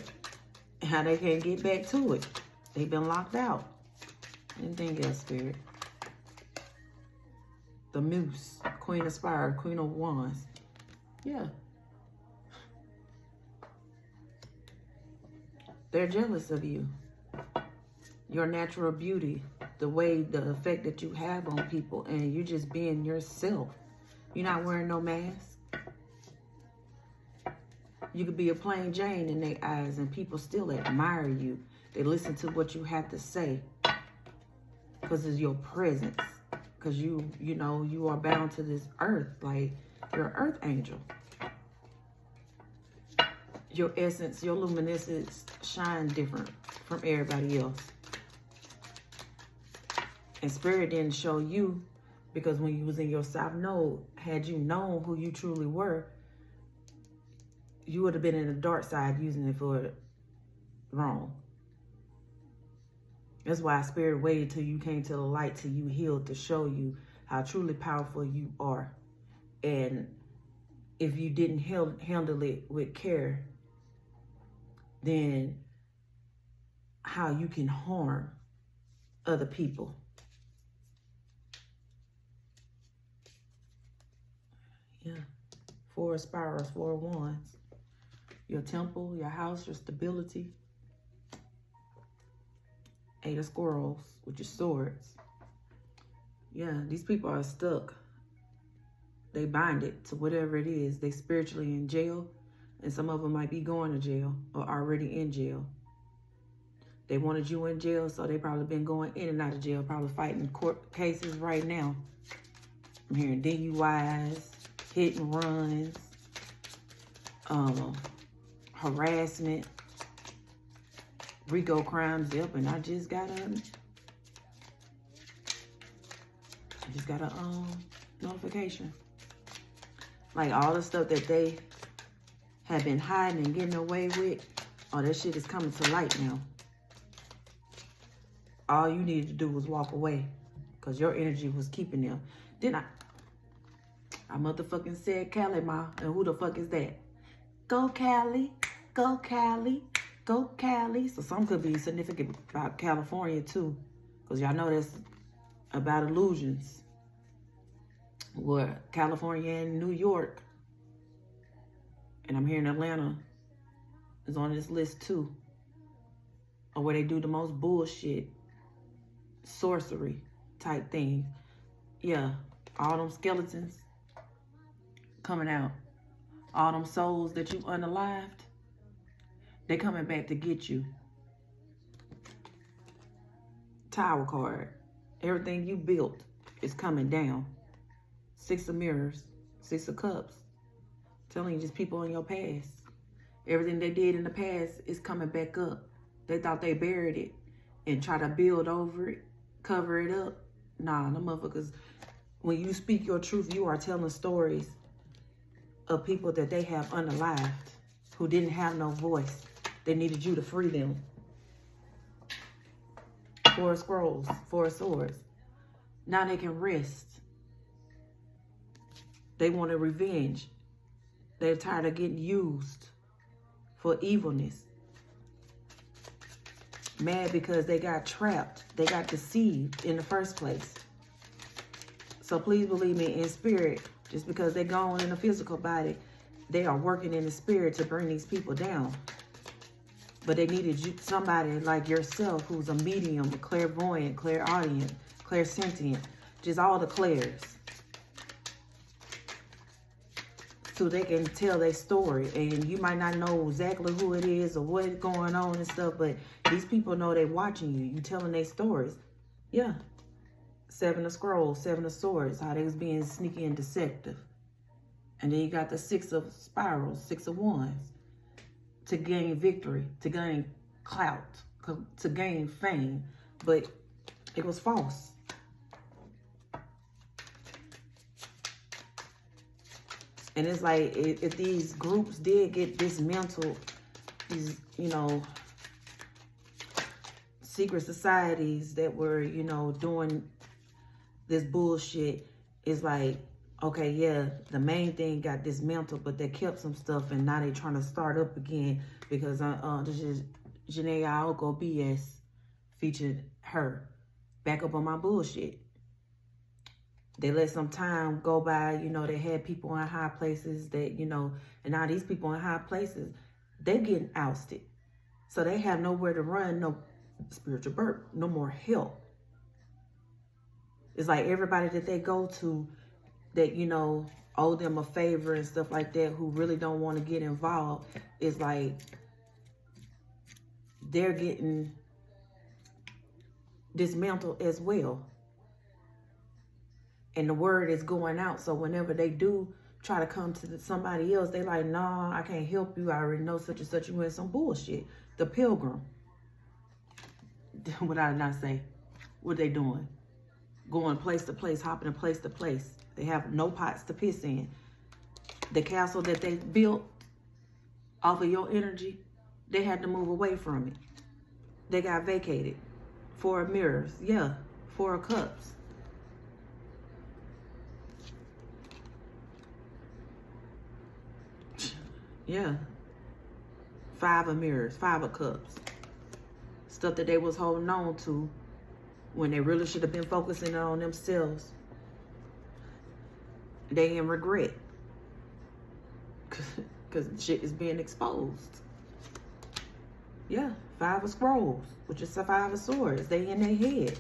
and how they can't get back to it. They've been locked out. Anything else, Spirit? The Muse, Queen of Spires, Queen of Wands. Yeah. They're jealous of you. Your natural beauty, the effect that you have on people, and you just being yourself. You're not wearing no mask. You could be a plain Jane in their eyes, and people still admire you. They listen to what you have to say because it's your presence. Because you know, you are bound to this earth. Like, you're an earth angel. Your essence, your luminescence shine different from everybody else. And Spirit didn't show you, because when you was in your South Node, had you known who you truly were, you would have been in the dark side using it for wrong. That's why Spirit waited till you came to the light, till you healed, to show you how truly powerful you are. And if you didn't handle it with care, then how you can harm other people. Yeah. 4 of Spirals, 4 of Wands. Your temple, your house, your stability. 8 of Squirrels with your swords. Yeah, these people are stuck. They bind it to whatever it is. They spiritually in jail, and some of them might be going to jail or already in jail. They wanted you in jail, so they probably been going in and out of jail, probably fighting court cases right now. I'm hearing DUIs, hit and runs, harassment, RICO crimes. Yep, and I just got a notification. Like, all the stuff that they have been hiding and getting away with, oh, that shit is coming to light now. All you needed to do was walk away, because your energy was keeping them. I motherfucking said Cali, ma. And who the fuck is that? Go Cali, go Cali, go Cali. So some could be significant about California too. Because y'all know that's about illusions. Where California and New York, and I'm here in Atlanta, is on this list too. Or where they do the most bullshit, sorcery type things. Yeah, all them skeletons coming out. All them souls that you unalived, they coming back to get you. Tower card. Everything you built is coming down. 6 of mirrors, 6 of cups. Telling you, just people in your past. Everything they did in the past is coming back up. They thought they buried it and try to build over it, cover it up. Nah, the motherfuckers, when you speak your truth, you are telling stories of people that they have unalived, who didn't have no voice. They needed you to free them. 4 of scrolls, 4 of swords. Now they can rest. They want a revenge. They're tired of getting used for evilness. Mad because they got trapped. They got deceived in the first place. So please believe me, in spirit, just because they're gone in the physical body, they are working in the spirit to bring these people down. But they needed somebody like yourself who's a medium, a clairvoyant, clairaudient, clairsentient, just all the clairs. So they can tell their story. And you might not know exactly who it is or what's going on and stuff, but these people know they're watching you. You telling their stories. Yeah. 7 of scrolls, 7 of swords, how they was being sneaky and deceptive. And then you got the 6 of spirals, 6 of wands. To gain victory, to gain clout, to gain fame. But it was false. And it's like, if these groups did get dismantled, these, you know, secret societies that were, you know, doing this bullshit, it's like, okay, yeah, the main thing got dismantled, but they kept some stuff, and now they trying to start up again because this is Janae Aoko BS featured her back up on my bullshit. They let some time go by, you know, they had people in high places that, you know, and now these people in high places, they're getting ousted. So they have nowhere to run, no spiritual birth, no more help. It's like everybody that they go to that, you know, owe them a favor and stuff like that, who really don't want to get involved, is like they're getting dismantled as well. And the word is going out. So whenever they do try to come to somebody else, they like, nah, I can't help you. I already know such and such. You in some bullshit. The pilgrim. What did I not say? What they doing? Going place to place, hopping to place to place. They have no pots to piss in. The castle that they built off of your energy, they had to move away from it. They got vacated. 4 of mirrors. Yeah. 4 of cups. Yeah. 5 of mirrors. 5 of cups. Stuff that they was holding on to when they really should have been focusing on themselves. They in regret. Because shit is being exposed. Yeah. 5 of scrolls, which is 5 of swords. They in their head.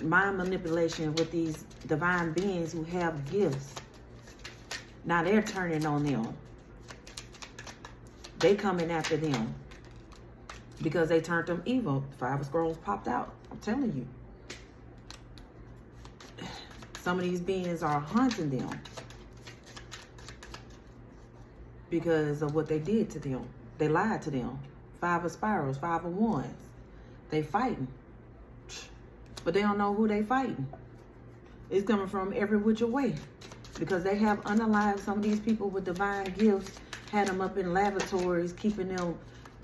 Mind manipulation with these divine beings who have gifts. Now they're turning on them. They coming after them. Because they turned them evil. 5 of scrolls popped out. I'm telling you. Some of these beings are haunting them because of what they did to them. They lied to them. 5 of spirals, 5 of wands. They fighting. But they don't know who they fighting. It's coming from every which way. Because they have unalived some of these people with divine gifts, had them up in laboratories, keeping them,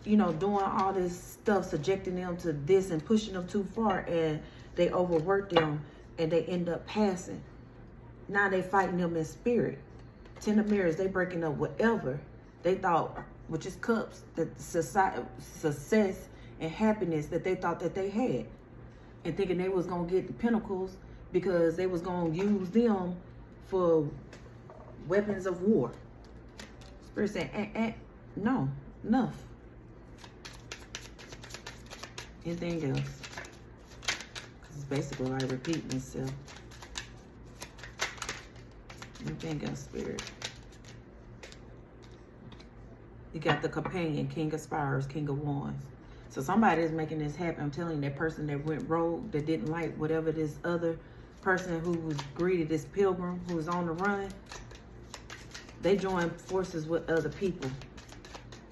you know, doing all this stuff, subjecting them to this and pushing them too far, and they overwork them and they end up passing. Now they fighting them in spirit. 10 of mirrors, they breaking up whatever they thought, which is cups, that society, success and happiness that they thought that they had. And thinking they was going to get the pentacles because they was going to use them for weapons of war. Spirit saying, no, enough. Anything else? Because it's basically like repeating itself. Anything else, Spirit? You got the companion, King of Spires, King of Wands. So somebody is making this happen. I'm telling you, that person that went rogue, that didn't like whatever this other person who was greeted, this pilgrim who was on the run, they joined forces with other people.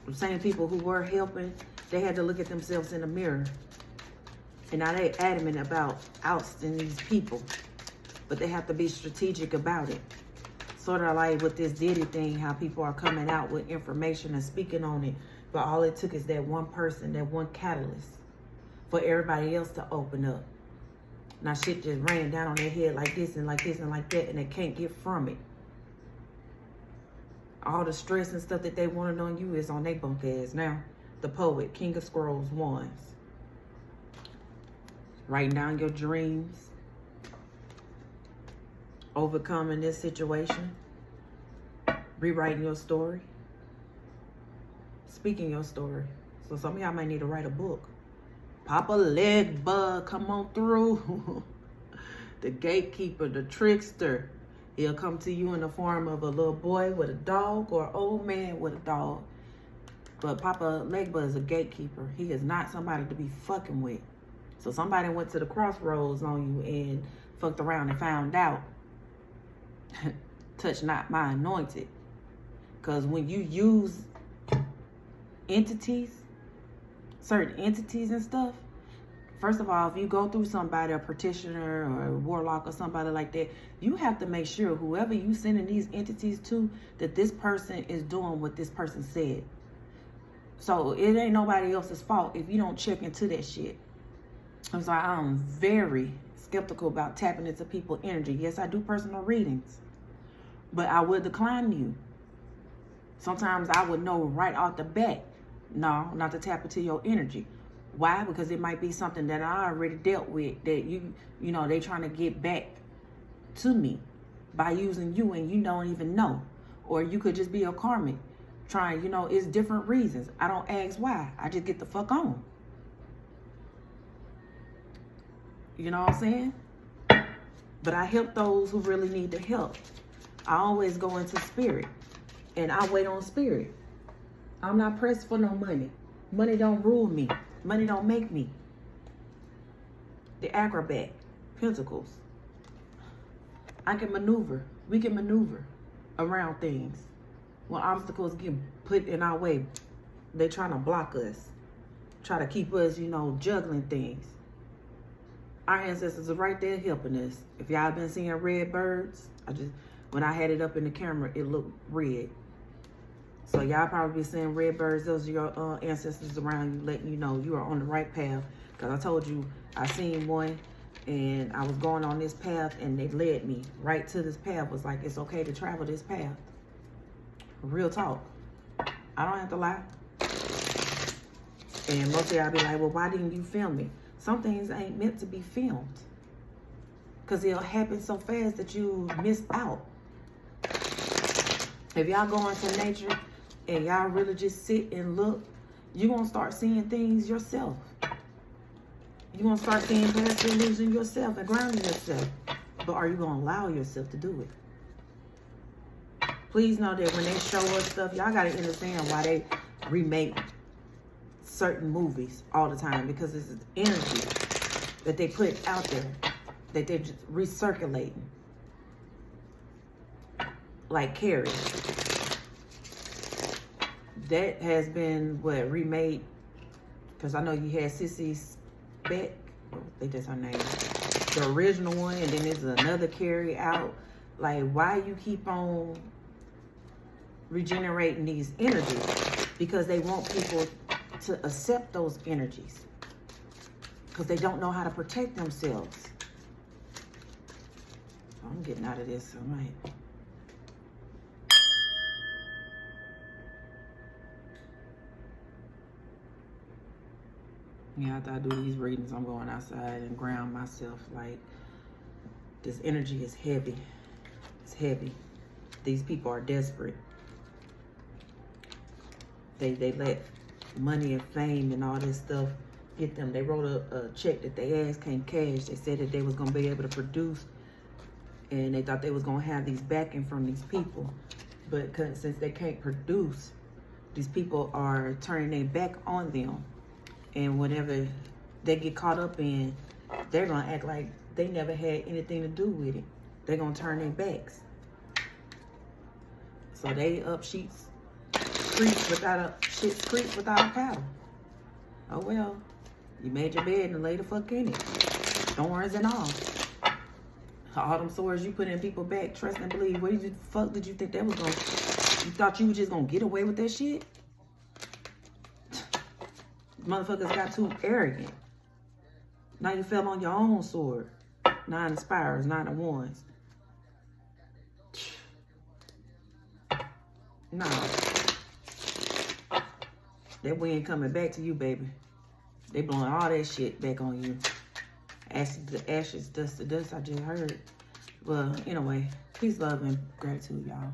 The same people who were helping, they had to look at themselves in the mirror. And now they adamant about ousting these people. But they have to be strategic about it. Sort of like with this Diddy thing, how people are coming out with information and speaking on it. But all it took is that one person, that one catalyst for everybody else to open up. Now shit just rained down on their head like this and like this and like that, and they can't get from it. All the stress and stuff that they wanted on you is on their bunk ass now. The poet, King of Scrolls, Wands. Writing down your dreams. Overcoming this situation. Rewriting your story. Speaking your story. So some of y'all might need to write a book. Papa Leg Bug, come on through. The gatekeeper, the trickster. He'll come to you in the form of a little boy with a dog or an old man with a dog. But Papa Leg Bug is a gatekeeper. He is not somebody to be fucking with. So somebody went to the crossroads on you and fucked around and found out. Touch not my anointed. Because when you use entities, certain entities and stuff, first of all, if you go through somebody, a practitioner or a warlock or somebody like that, you have to make sure whoever you sending these entities to, that this person is doing what this person said. So it ain't nobody else's fault if you don't check into that shit. I'm sorry, I'm very skeptical about tapping into people's energy. Yes, I do personal readings, but I will decline you. Sometimes I would know right off the bat, no, not to tap into your energy. Why? Because it might be something that I already dealt with that you know, they trying to get back to me by using you and you don't even know. Or you could just be a karmic trying, you know, it's different reasons. I don't ask why. I just get the fuck on. You know what I'm saying? But I help those who really need the help. I always go into spirit and I wait on spirit. I'm not pressed for no money. Money don't rule me. Money don't make me. The acrobat, pentacles. I can maneuver. We can maneuver around things. When obstacles get put in our way, they're trying to block us. Try to keep us, you know, juggling things. Our ancestors are right there helping us. If y'all been seeing red birds, when I had it up in the camera, it looked red. So y'all probably be seeing red birds. Those are your ancestors around you, letting you know you are on the right path. Because I told you, I seen one and I was going on this path and they led me right to this path. Was like, it's okay to travel this path. Real talk. I don't have to lie. And most of y'all be like, well, why didn't you film me? Some things ain't meant to be filmed. Because it'll happen so fast that you miss out. If y'all go into nature and y'all really just sit and look, you're going to start seeing things yourself. You're going to start seeing past illusion yourself and grounding yourself. But are you going to allow yourself to do it? Please know that when they show us stuff, y'all got to understand why they remake certain movies all the time. Because it's energy that they put out there that they're just recirculating. Like Carrie. That has been, what, remade? Because I know you had Sissy Speck. I think that's her name. The original one. And then there's another Carrie out. Like, why you keep on regenerating these energies? Because they want people to accept those energies. Because they don't know how to protect themselves. I'm getting out of this, all right. Yeah, after I do these readings, I'm going outside and ground myself. Like, this energy is heavy. It's heavy. These people are desperate. They let money and fame and all this stuff get them. They wrote a check that they ass can't cash. They said that they was going to be able to produce, and they thought they was going to have these backing from these people. But since they can't produce, these people are turning their back on them. And whatever they get caught up in, they're going to act like they never had anything to do with it. They're going to turn their backs. So they up shit's creek without a paddle. Oh well, you made your bed and lay the fuck in it. Thorns and all. All them swords you put in people's back, trust and believe. What the fuck did you think that was going to... You thought you was just going to get away with that shit? Motherfuckers got too arrogant. Now you fell on your own sword. 9 of Spires, 9 of Wands. No. That wind coming back to you, baby. They blowing all that shit back on you. Ashes to ashes, dust to dust, I just heard. Well, anyway, peace, love, and gratitude, y'all.